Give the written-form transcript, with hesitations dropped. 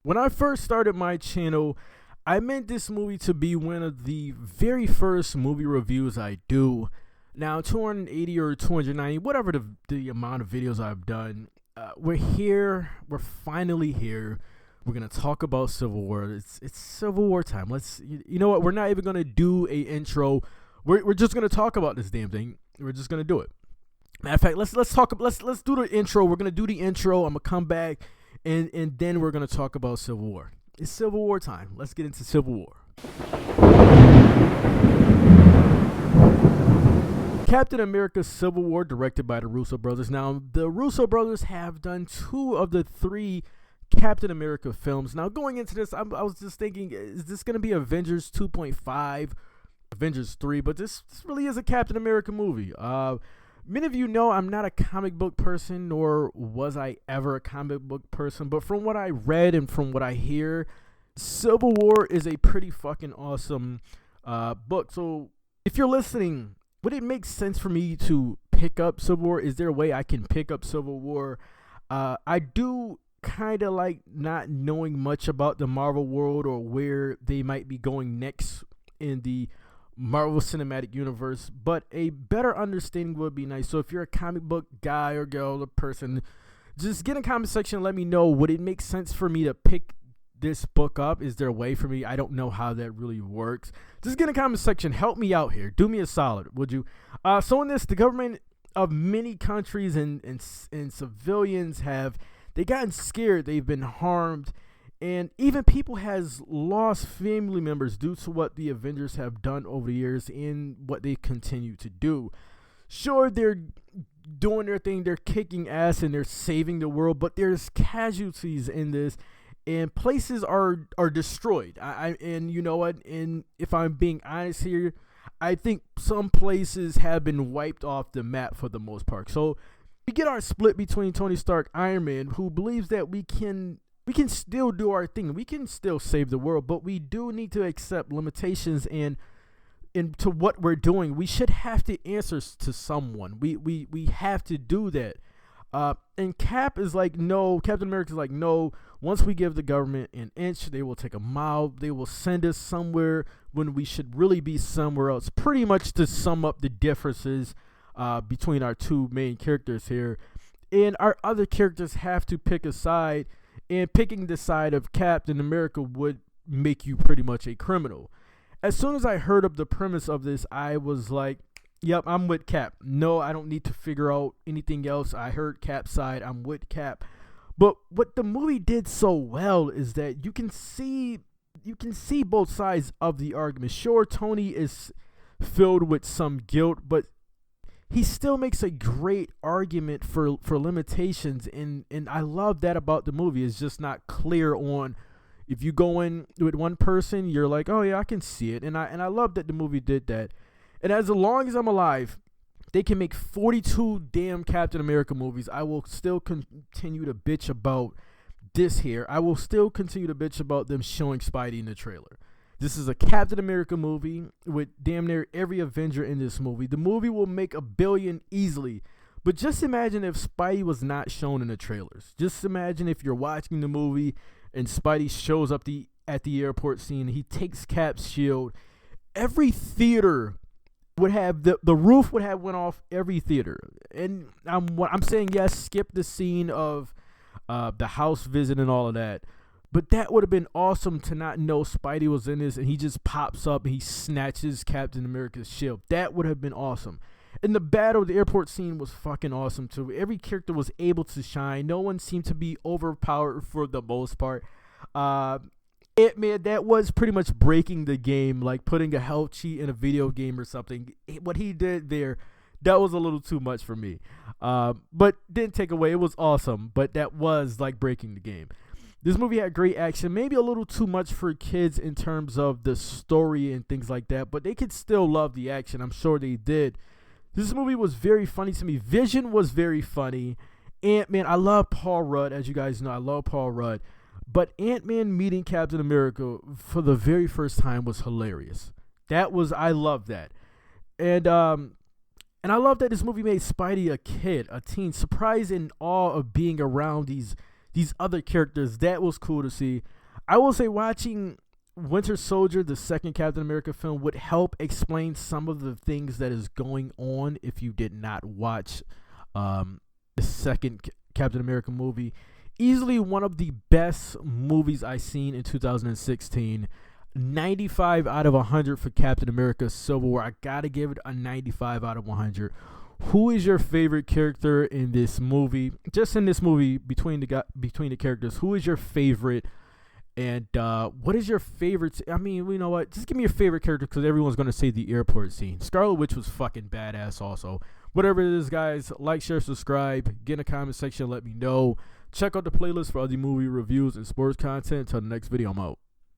When I first started my channel, I meant this movie to be one of the very first movie reviews I do. Now, 280 or 290, whatever the amount of videos I've done, we're here. We're finally here. We're gonna talk about Civil War. It's Civil War time. You know what? We're not even gonna do a intro. We're just gonna talk about this damn thing. We're just gonna do it. Matter of fact, let's do the intro. We're gonna do the intro. I'm gonna come back, and then we're gonna talk about Civil War. It's Civil War time. Let's get into Civil War. Captain America: Civil War, directed by the Russo brothers. Now, the Russo brothers have done 2 of the 3 Captain America films. Now, going into this, I was just thinking, is this going to be Avengers 2.5, Avengers 3? But this really is a Captain America movie. Many of you know I'm not a comic book person, nor was I ever a comic book person. But from what I read and from what I hear, Civil War is a pretty fucking awesome book. So if you're listening, would it make sense for me to pick up Civil War? Is there a way I can pick up Civil War? I do kind of like not knowing much about the Marvel world or where they might be going next in the Marvel Cinematic Universe, but a better understanding would be nice. So if you're a comic book guy or girl or person, just get in the comment section and let me know, would it make sense for me to pick this book up? Is there a way for me? I don't know how that really works. Just get in the comment section. Help me out here. Do me a solid, would you? So in this, the government of many countries and civilians they gotten scared. They've been harmed. And even people has lost family members due to what the Avengers have done over the years and what they continue to do. Sure, they're doing their thing. They're kicking ass and they're saving the world. But there's casualties in this. And places are destroyed. And you know what? And if I'm being honest here, I think some places have been wiped off the map for the most part. So we get our split between Tony Stark, Iron Man, who believes that we can still do our thing. We can still save the world, but we do need to accept limitations and to what we're doing. We should have to answer to someone. We have to do that. And Cap is like, no. Captain America is like, no. Once we give the government an inch, they will take a mile. They will send us somewhere when we should really be somewhere else. Pretty much to sum up the differences between our 2 main characters here. And our other characters have to pick a side. And picking the side of Captain America would make you pretty much a criminal. As soon as I heard of the premise of this, I was like, yep, I'm with Cap. No, I don't need to figure out anything else. I heard Cap's side. I'm with Cap. But what the movie did so well is that you can see both sides of the argument. Sure, Tony is filled with some guilt, but he still makes a great argument for limitations, and I love that about the movie. It's just not clear on, if you go in with one person, you're like, oh yeah, I can see it, and I love that the movie did that. And as long as I'm alive, they can make 42 damn Captain America movies. I will still continue to bitch about this here. I will still continue to bitch about them showing Spidey in the trailer. This is a Captain America movie with damn near every Avenger in this movie. The movie will make $1 billion easily. But just imagine if Spidey was not shown in the trailers. Just imagine if you're watching the movie and Spidey shows up at the airport scene. He takes Cap's shield. Every theater would have, the roof would have went off every theater. And I'm saying, yes, skip the scene of the house visit and all of that. But that would have been awesome to not know Spidey was in this and he just pops up and he snatches Captain America's shield. That would have been awesome. And the battle, the airport scene was fucking awesome too. Every character was able to shine. No one seemed to be overpowered for the most part. Ant-Man, that was pretty much breaking the game, like putting a health cheat in a video game or something. What he did there, that was a little too much for me. But didn't take away. It was awesome, but that was like breaking the game. This movie had great action, maybe a little too much for kids in terms of the story and things like that, but they could still love the action. I'm sure they did. This movie was very funny to me. Vision was very funny. Ant-Man, I love Paul Rudd, as you guys know. I love Paul Rudd. But Ant-Man meeting Captain America for the very first time was hilarious. I love that. And I love that this movie made Spidey a kid, a teen, surprised and awe of being around these these other characters. That was cool to see. I will say watching Winter Soldier, the second Captain America film, would help explain some of the things that is going on if you did not watch the second Captain America movie. Easily one of the best movies I've seen in 2016. 95 out of 100 for Captain America Civil War. I gotta give it a 95 out of 100. Who is your favorite character in this movie? Just in this movie, between the characters, who is your favorite? And what is your favorite? I mean, you know what? Just give me your favorite character, because everyone's gonna say the airport scene. Scarlet Witch was fucking badass. Also, whatever it is, guys, like, share, subscribe. Get in the comment section. Let me know. Check out the playlist for other movie reviews and sports content. Until the next video, I'm out.